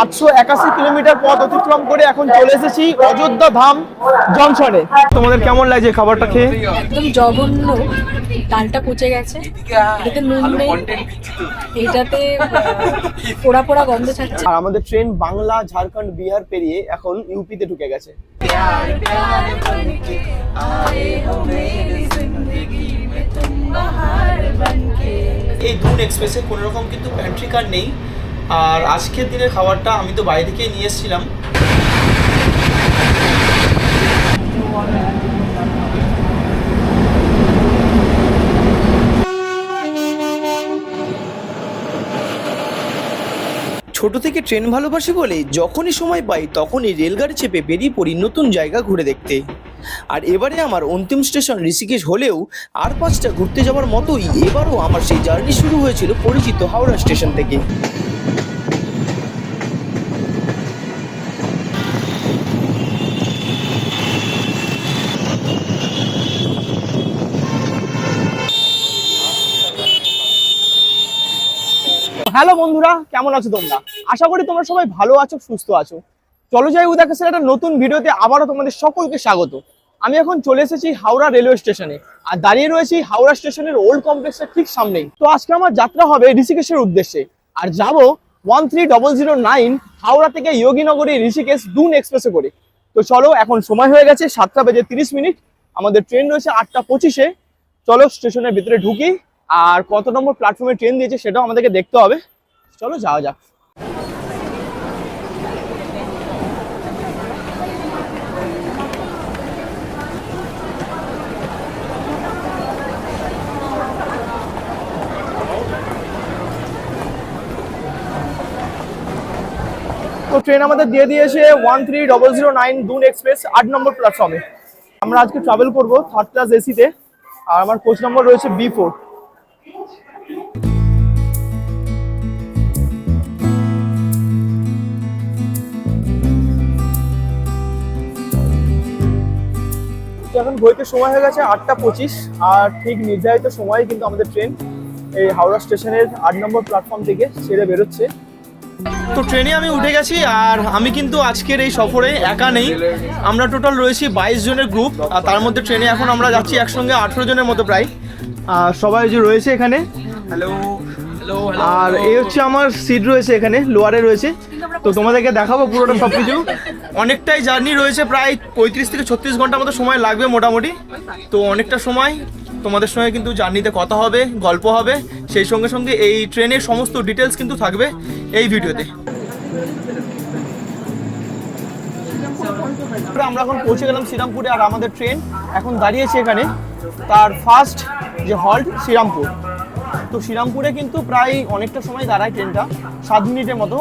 881 kilometre পথ অতিক্রম করে এখন চলে এসেছি অযোধ্যা ধাম জংশনে। তোমাদের কেমন লাগছে খাবারটা খেয়ে? একদম জঘন্য, ডালটা পচে গেছে, এটাতে নুন নেই, এইটাতে পোড়া পোড়া গন্ধ ছাড়ছে। আর আমাদের ট্রেন বাংলা, ঝাড়খণ্ড, বিহার পেরিয়ে এখন ইউপিতে ঢুকে গেছে। এই দুন এক্সপ্রেসে কোনো রকম কিন্তু প্যান্ট্রি কার নেই। আর আজকের দিনের খাবারটা আমি তো বাইরে থেকে নিয়ে এসেছিলাম। ছোট থেকে ট্রেন ভালোবাসি বলে যখনই সময় পাই তখনই রেলগাড়ি চেপে বেরিয়ে পড়ি নতুন জায়গা ঘুরে দেখতে। আর এবারে আমার অন্তিম স্টেশন ঋষিকেশ হলেও আর 5টা ঘুরতে যাওয়ার মতোই এবারও আমার সেই জার্নি শুরু হয়েছিল পরিচিত হাওড়া স্টেশন থেকে। হ্যালো বন্ধুরা, কেমন আছো তোমরা? আশা করি তোমরা সবাই ভালো আছো, সুস্থ আছো। চলো যাই উদাকাশের একটা নতুন ভিডিওতে আবারও তোমাদের সকলকে স্বাগত। আমি এখন চলে এসেছি হাওড়া রেলওয়ে স্টেশনে আর দাঁড়িয়ে রয়েছি হাওড়া স্টেশনের ওল্ড কমপ্লেক্সের ঠিক সামনেই। তো আজকে আমার যাত্রা হবে ঋষিকেশের উদ্দেশ্যে আর যাব 13009 হাওড়া থেকে যোগীনগরী ঋষিকেশ দুন এক্সপ্রেসে করে। তো চলো, এখন সময় হয়ে গেছে 7:30। আমাদের ট্রেন রয়েছে 8:25-এ। চলো স্টেশনের ভিতরে ঢুকি আর কত নম্বর প্ল্যাটফর্মে ট্রেন দিয়েছে সেটাও আমাদেরকে দেখতে হবে। চলো যাওয়া যাক। তো ট্রেন আমাদের দিয়ে দিয়েছে 13009 দুন এক্সপ্রেস 8 নম্বর প্ল্যাটফর্মে। আমরা আজকে ট্রাভেল করব 3rd ক্লাস এসিতে আর আমার কোচ নম্বর রয়েছে B4। এখন বইতে সময় হয়ে গেছে 8:25 আর ঠিক নির্ধারিত সময়ে কিন্তু আমাদের ট্রেন এই হাওড়া স্টেশনের 8 নম্বর প্ল্যাটফর্ম থেকে ছেড়ে বেরোচ্ছে। তো ট্রেনে আমি উঠে গেছি আর আমি কিন্তু আজকের এই সফরে একা নেই। আমরা টোটাল রয়েছি 22 জনের গ্রুপ আর তার মধ্যে ট্রেনে এখন আমরা যাচ্ছি একসঙ্গে 18 জনের মতো প্রায়। সবাই যে রয়েছে এখানে, হ্যালো হ্যালো, আর এই হচ্ছে আমার সিট রয়েছে এখানে লোয়ারে রয়েছে। তো তোমাদেরকে দেখাবো পুরোটা সবকিছু। অনেকটাই জার্নি রয়েছে, প্রায় 35 থেকে 36 ঘন্টার মতো সময় লাগবে মোটামুটি। তো অনেকটা সময় তোমাদের সঙ্গে কিন্তু জার্নিতে কথা হবে, গল্প হবে, সেই সঙ্গে সঙ্গে এই ট্রেনের সমস্ত ডিটেলস কিন্তু থাকবে এই ভিডিওতে। আমরা এখন পৌঁছে গেলাম শ্রীরামপুরে আর আমাদের ট্রেন এখন দাঁড়িয়েছে এখানে। তার ফার্স্ট যে হল্ট শ্রীরামপুর। তো শ্রীরামপুরে কিন্তু প্রায় অনেকটা সময় দাঁড়ায় ট্রেনটা, 7 মিনিটের মতো।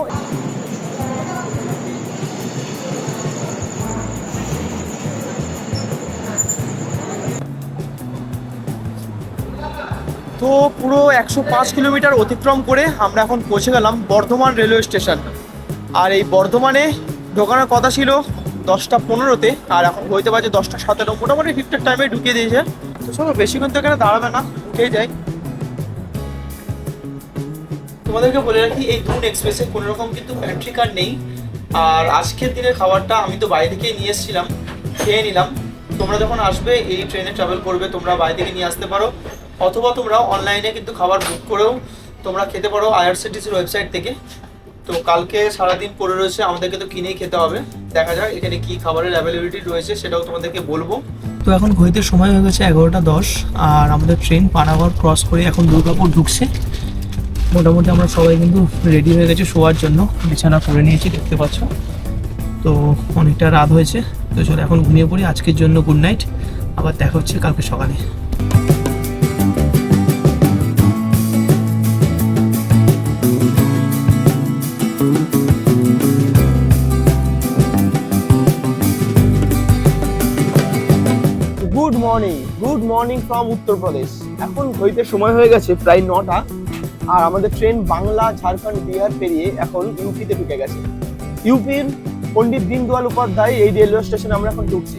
তো পুরো 105 কিলোমিটার অতিক্রম করে আমরা এখন পৌঁছে গেলাম বর্ধমান রেলওয়ে স্টেশন। আর এই বর্ধমানে ঢোকানোর কথা ছিল 10:15-তে আর এখন হইতে পারছে 10:17। মোটামুটি ঠিকঠাক টাইমে ঢুকিয়ে দিয়েছে। তো চলো বেশিক্ষণ তো এখানে দাঁড়াবে না, উঠেই যাই। তোমাদেরকে বলে রাখি এই দুন এক্সপ্রেসে কোনো রকম কিন্তু প্যান্ট্রি কার নেই। আর আজকের দিনের খাবারটা আমি তো বাইরে থেকেই নিয়ে এসেছিলাম, খেয়ে নিলাম। তোমরা যখন আসবে এই ট্রেনে ট্রাভেল করবে তোমরা বাইরে থেকে নিয়ে আসতে পারো, অথবা তোমরা অনলাইনে কিন্তু খাবার বুক করেও তোমরা খেতে পারো আইআরসিটিসির ওয়েবসাইট থেকে। তো কালকে সারাদিন পড়ে রয়েছে, আমাদেরকে তো কিনেই খেতে হবে। দেখা যাক এখানে কি খাবারের অ্যাভেলেবিলিটি রয়েছে সেটাও তোমাদেরকে বলবো। তো এখন ঘড়িতে সময় হয়ে গেছে 11:10 আর আমাদের ট্রেন পানাগড় ক্রস করে এখন দুর্গাপুর ঢুকছে। মোটামুটি আমরা সবাই কিন্তু রেডি হয়ে গেছি শোয়ার জন্য, বিছানা করে নিয়েছি দেখতে পাচ্ছ। তো অনেকটা রাত হয়েছে, তো চলো এখন ঘুমিয়ে পড়ি। আজকের জন্য গুড নাইট, আবার দেখা হচ্ছে কালকে সকালে। Good morning from Uttar Pradesh. এখন হইতে সময় হয়ে গেছে প্রায় 9টা আর আমাদের ট্রেন বাংলা, ঝাড়খণ্ড, বিহার পেরিয়ে এখন ইউপিতে ঢুকে গেছে। ইউপির পণ্ডিত দীনদয়াল উপাধ্যায় এই রেলওয়ে স্টেশনে আমরা এখন ঢুকছি।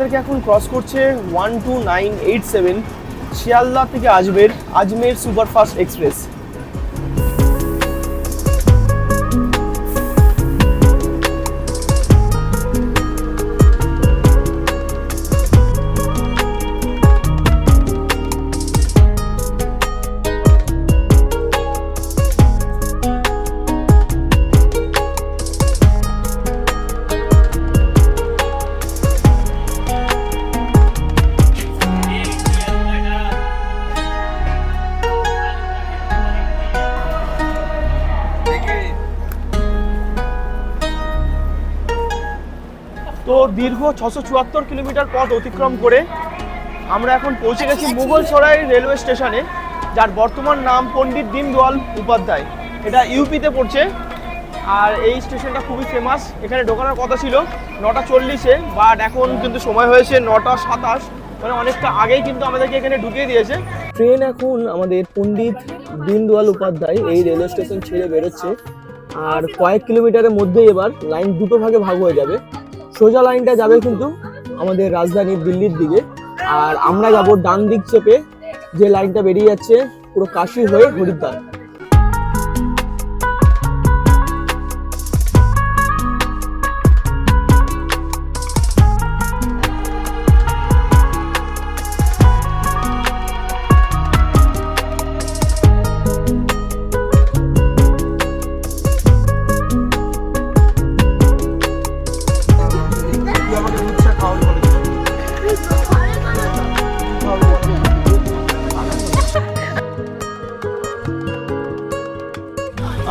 আমাদেরকে এখন ক্রস করছে 12987 শিয়ালদা থেকে আজমের সুপারফাস্ট এক্সপ্রেস। তো দীর্ঘ 674 কিলোমিটার পথ অতিক্রম করে আমরা এখন পৌঁছে গেছি মুঘলসরাই রেলওয়ে স্টেশনে, যার বর্তমান নাম পণ্ডিত দীনদয়াল উপাধ্যায়। এটা ইউপিতে পড়ছে। আর এই স্টেশনটা খুবই ফেমাস। এখানে ঢোকানোর কথা ছিল 9:40-এ, বাট এখন কিন্তু সময় হয়েছে 9:27, মানে অনেকটা আগেই কিন্তু আমাদেরকে এখানে ঢুকিয়ে দিয়েছে। ট্রেন এখন আমাদের পণ্ডিত দীনদয়াল উপাধ্যায় এই রেলওয়ে স্টেশন ছেড়ে বেরোচ্ছে। আর কয়েক কিলোমিটারের মধ্যেই এবার লাইন দুটো ভাগে ভাগ হয়ে যাবে। সোজা লাইনটা যাবে কিন্তু আমাদের রাজধানী দিল্লির দিকে, আর আমরা যাব ডান দিক চেপে যে লাইনটা বেরিয়ে যাচ্ছে পুরো কাশী হয়ে হরিদ্বার।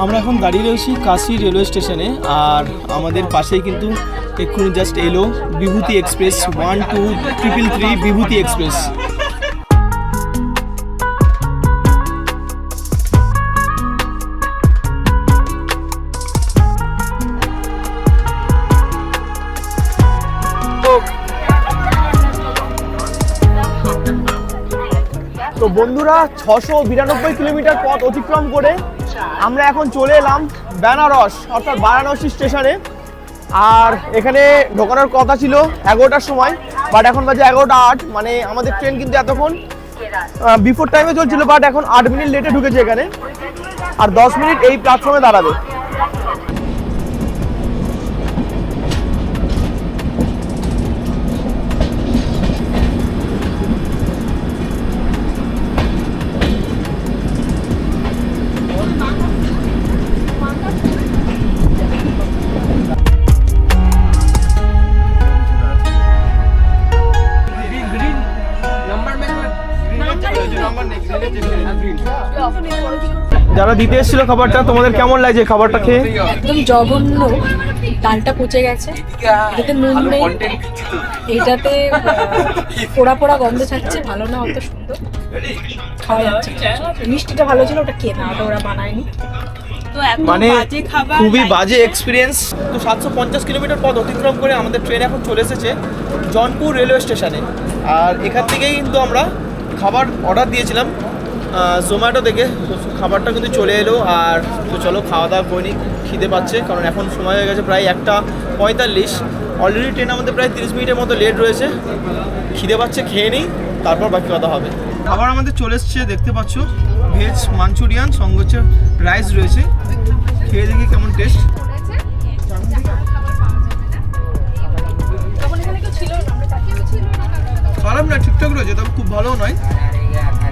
আমরা এখন দাঁড়িয়ে রয়েছি কাশী রেলওয়ে স্টেশনে, আর আমাদের পাশেই কিন্তু এক্ষুনি জাস্ট এলো বিভূতি এক্সপ্রেস 12333 বিভূতি এক্সপ্রেস। তো বন্ধুরা, 692 কিলোমিটার পথ অতিক্রম করে আমরা এখন চলে এলাম বেনারস অর্থাৎ বারাণসী স্টেশনে। আর এখানে ঢোকানোর কথা ছিল 11টার সময়, বাট এখন বাজে 11:08, মানে আমাদের ট্রেন কিন্তু এতক্ষণ বিফোর টাইমে চলছিল, বাট এখন 8 মিনিট লেটে ঢুকেছে এখানে, আর 10 মিনিট এই প্ল্যাটফর্মে দাঁড়াবে। যারা দিতে এসেছিল খাবারটা, তোমাদের কেমন লাগছে খাবারটা খেয়ে? একদম জঘন্য, ডালটা পচে গেছে, এটাতে নুন নেই, এইটাতে পোড়া পোড়া গন্ধ ছাড়ছে, ভালো না অত সুন্দর খাওয়া যাচ্ছে। মিষ্টিটা ভালো ছিল, ওটা কেনা, ওরা বানায়নি। মানে খুবই বাজে এক্সপিরিয়েন্স। তো 750 কিলোমিটার পথ অতিক্রম করে আমাদের ট্রেন এখন চলে এসেছে জনপুর রেলওয়ে স্টেশনে। আর এখান থেকেই কিন্তু আমরা খাবার অর্ডার দিয়েছিলাম জোম্যাটো থেকে, খাবারটা কিন্তু চলে এলো। আর তো চলো খাওয়া দাওয়া করে নিই, খিদে পাচ্ছে, কারণ এখন সময় হয়ে গেছে প্রায় 1:45। অলরেডি ট্রেন আমাদের প্রায় 30 মিনিটের মতো লেট রয়েছে। খিদে পাচ্ছে, খেয়ে নিই, তারপর বাকি কথা হবে। খাবার আমাদের চলে এসছে, দেখতে পাচ্ছ, ভেজ মাঞ্চুরিয়ান, সঙ্গে হচ্ছে রাইস রয়েছে। খেয়ে দেখি কেমন টেস্ট। খারাপ না, ঠিকঠাক রয়েছে, তবে খুব ভালো নয়।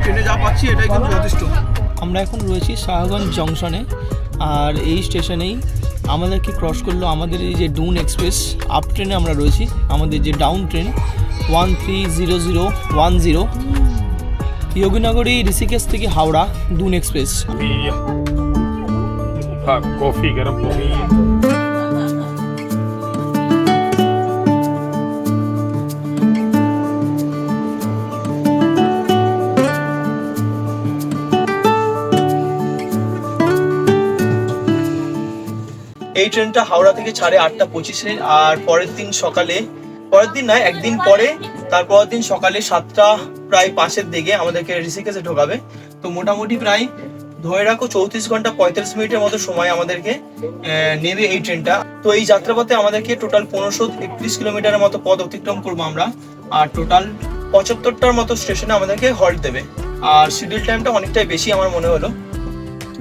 ট্রেনে যা পাচ্ছি এটাই কিন্তু যথেষ্ট। আমরা এখন রয়েছি শাহগঞ্জ জংশনে, আর এই স্টেশনেই আমাদেরকে ক্রস করলো আমাদের এই যে ডুন এক্সপ্রেস আপ ট্রেনে আমরা রয়েছি। আমাদের যে ডাউন ট্রেন 130010 योगीनगरी ऋषिकेश থেকে হাওড়া ডুন এক্সপ্রেস। कॉफी गरम कॉफी। এই ট্রেনটা হাওড়া থেকে ছাড়ে 8:25-এ, আর পরের দিন সকালে, পরের দিন নয় একদিন পরে, তারপরের দিন সকালে 7:05 দিকে আমাদেরকে ঋষিকেশে ঢোকাবে। তো মোটামুটি প্রায় ধরে রাখো 34 ঘন্টা 45 মিনিটের মতো সময় আমাদেরকে নেবে এই ট্রেনটা। তো এই যাত্রাপথে আমাদেরকে টোটাল 1531 কিলোমিটারের মতো পথ অতিক্রম করবো আমরা, আর টোটাল 75টার মতো স্টেশনে আমাদেরকে হল্ট দেবে। আর শিডিউল টাইমটা অনেকটাই বেশি আমার মনে হলো।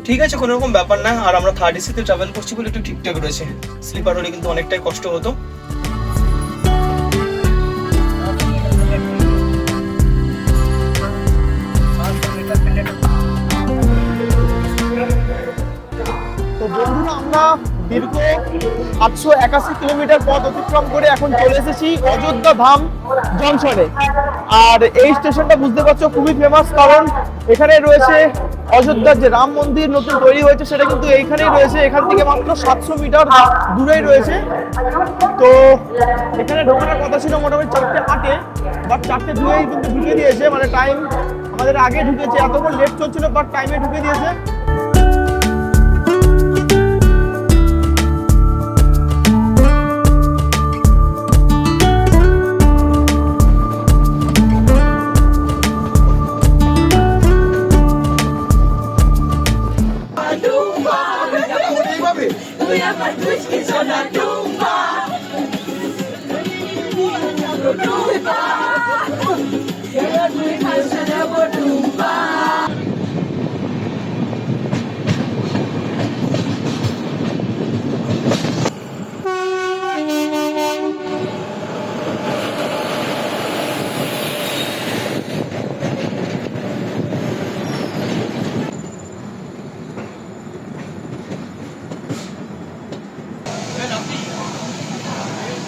ঠিক আছে, কোনো রকম ব্যাপার না। আর আমরা থার্ড এসিতে ট্রাভেল করছি বলে একটু ঠিকঠাক রয়েছে, স্লিপার হলে কিন্তু অনেকটাই কষ্ট হতো। তো বন্ধুরা, আমরা দীর্ঘ 881 কিলোমিটার পথ অতিক্রম করে এখন চলে এসেছি অযোধ্যা ধাম জংশনে। আর এই স্টেশনটা বুঝতে পারছো খুবই ফেমাস, কারণ এখানে রয়েছে অযোধ্যার যে রাম মন্দির নতুন তৈরি হয়েছে, সেটা কিন্তু এইখানেই রয়েছে। এখান থেকে মাত্র 700 মিটার দূরেই রয়েছে। তো এখানে ঢোকানোর কথা ছিল মোটামুটি 4:08, বাট 4:02 কিন্তু ঢুকে দিয়েছে। মানে টাইম আমাদের আগে ঢুকেছে, এতক্ষণ লেট চলছিল বাট টাইমে ঢুকে দিয়েছে।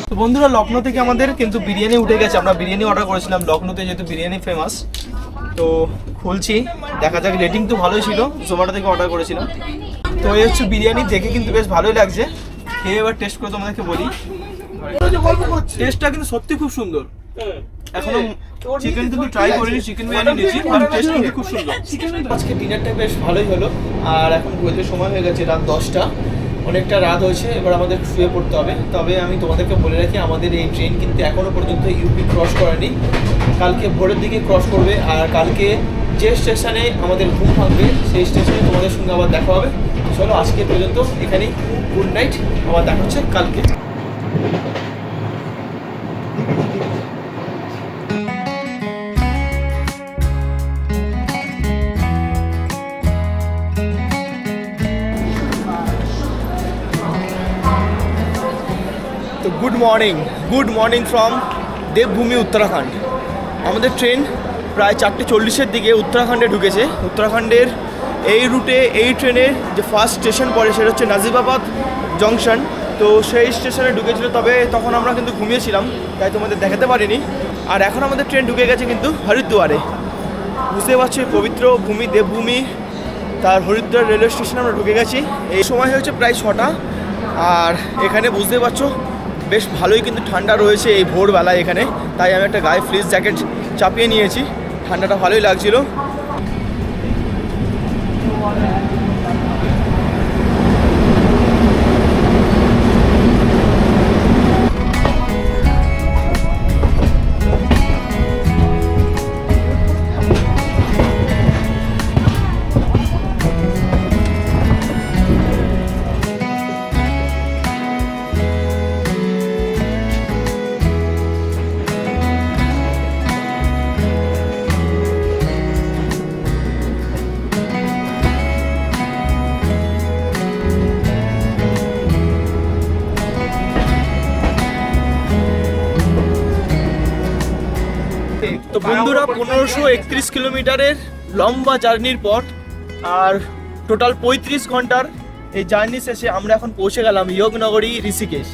তো বন্ধুরা, লখনৌ থেকে আমাদের কিন্তু বিরিয়ানি উঠে গেছে। আমরা বিরিয়ানি অর্ডার করেছিলাম লখনৌতে, যেহেতু বিরিয়ানি ফেমাস। তো খুলছি, দেখা যাক। রেটিং তো ভালোই ছিল, জোম্যাটো থেকে অর্ডার করেছিলাম। তো এই হচ্ছে বিরিয়ানি, দেখে কিন্তু বেশ ভালোই লাগছে। খেয়ে এবার টেস্ট করে তোমাদেরকে বলি। টেস্টটা কিন্তু সত্যি খুব সুন্দর। এখনো চিকেন কিন্তু ট্রাই করিনি, চিকেন বিরিয়ানি নিয়েছি, আর টেস্ট কিন্তু খুব সুন্দর। আজকে ডিনারটা বেশ ভালোই হলো। আর এখন ঘুরতে সময় হয়ে গেছে রাত 10টা, অনেকটা রাত হয়েছে। এবার আমাদের শুয়ে পড়তে হবে। তবে আমি তোমাদেরকে বলে রাখি, আমাদের এই ট্রেন কিন্তু এখনো পর্যন্ত ইউপি ক্রস করেনি। কালকে ভোরের দিকে ক্রস করবে। আর কালকে যে স্টেশনে আমাদের ঘুম ভাঙবে, সেই স্টেশনে তোমাদের সঙ্গে আবার দেখা হবে। চলো আজকে পর্যন্ত এখানেই, গুড নাইট, আবার দেখা হচ্ছে কালকে। তো গুড মর্নিং ফ্রম দেবভূমি উত্তরাখণ্ড। আমাদের ট্রেন প্রায় 4:40-এর দিকে উত্তরাখণ্ডে ঢুকেছে। উত্তরাখণ্ডের এই রুটে এই ট্রেনের যে ফার্স্ট স্টেশন পড়ে সেটা হচ্ছে নাজিবাবাদ জংশন। তো সেই স্টেশনে ঢুকেছিল, তবে তখন আমরা কিন্তু ঘুমিয়েছিলাম, তাই তোমাদের দেখাতে পারিনি। আর এখন আমাদের ট্রেন ঢুকে গেছে কিন্তু হরিদ্বারে। বুঝতে পারছি পবিত্র ভূমি দেবভূমি, তার হরিদ্বার রেলওয়ে স্টেশনে আমরা ঢুকে গেছি। এই সময় হয়েছে প্রায় 6টা। আর এখানে বুঝতে পারছো বেশ ভালোই কিন্তু ঠান্ডা রয়েছে এই ভোরবেলায় এখানে, তাই আমি একটা গায়ে ফ্লিস জ্যাকেট চাপিয়ে নিয়েছি। ঠান্ডাটা ভালোই লাগছিল। তো বন্ধুরা, 1531 কিলোমিটারের লম্বা জার্নির পর আর টোটাল 35 ঘন্টার এই জার্নি শেষে আমরা এখন পৌঁছে গেলাম যোগনগরী ঋষিকেশ।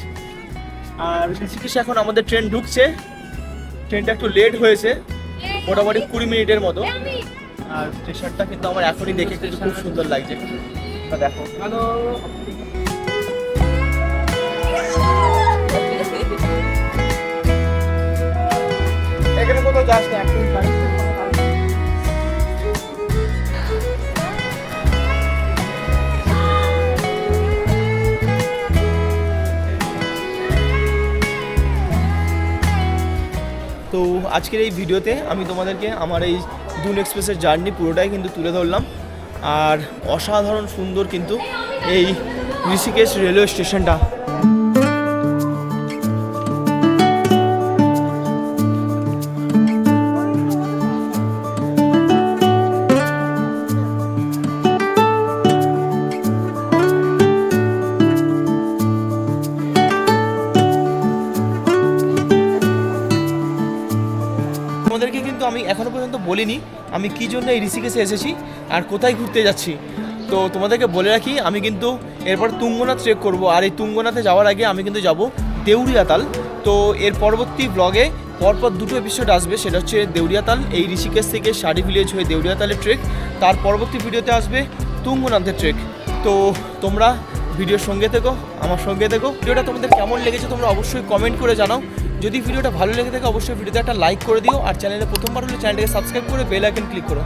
আর ঋষিকেশে এখন আমাদের ট্রেন ঢুকছে। ট্রেনটা একটু লেট হয়েছে, মোটামুটি 20 মিনিটের মতো। আর স্টেশনটা কিন্তু আমার এখনই দেখে কিন্তু খুব সুন্দর লাগছে। দেখো, এখানে কোথাও যাস না এখন। তো আজকের এই ভিডিওতে আমি তোমাদেরকে আমার এই দুন এক্সপ্রেসের জার্নি পুরোটাই কিন্তু তুলে ধরলাম। আর অসাধারণ সুন্দর কিন্তু এই ঋষিকেশ রেলওয়ে স্টেশনটা। তোমাদেরকে কিন্তু আমি এখনো পর্যন্ত বলিনি আমি কি জন্য এই ঋষিকেশে এসেছি আর কোথায় ঘুরতে যাচ্ছি। তো তোমাদেরকে বলে রাখি, আমি কিন্তু এরপর তুঙ্গনাথ ট্রেক করব, আর এই তুঙ্গনাথে যাওয়ার আগে আমি কিন্তু যাব দেউরিয়াতাল। তো এর পরবর্তী ব্লগে পরপর দুটো এপিসোড আসবে, সেটা হচ্ছে দেউরিয়াতাল, এই ঋষিকেশ থেকে শাড়ি ভিলেজ হয়ে দেউরিয়াতালের ট্রেক। তার পরবর্তী ভিডিওতে আসবে তুঙ্গনাথের ট্রেক। তো তোমরা ভিডিওর সঙ্গে থেকো, আমার সঙ্গে থেকো। ভিডিওটা তোমাদের কেমন লেগেছে তোমরা অবশ্যই কমেন্ট করে জানাও। যদি ভিডিওটা ভালো লেগে থাকে অবশ্যই ভিডিওতে একটা লাইক করে দিও, আর চ্যানেলে প্রথমবার হলে চ্যানেলটাকে সাবস্ক্রাইব করে বেল আইকন ক্লিক করো।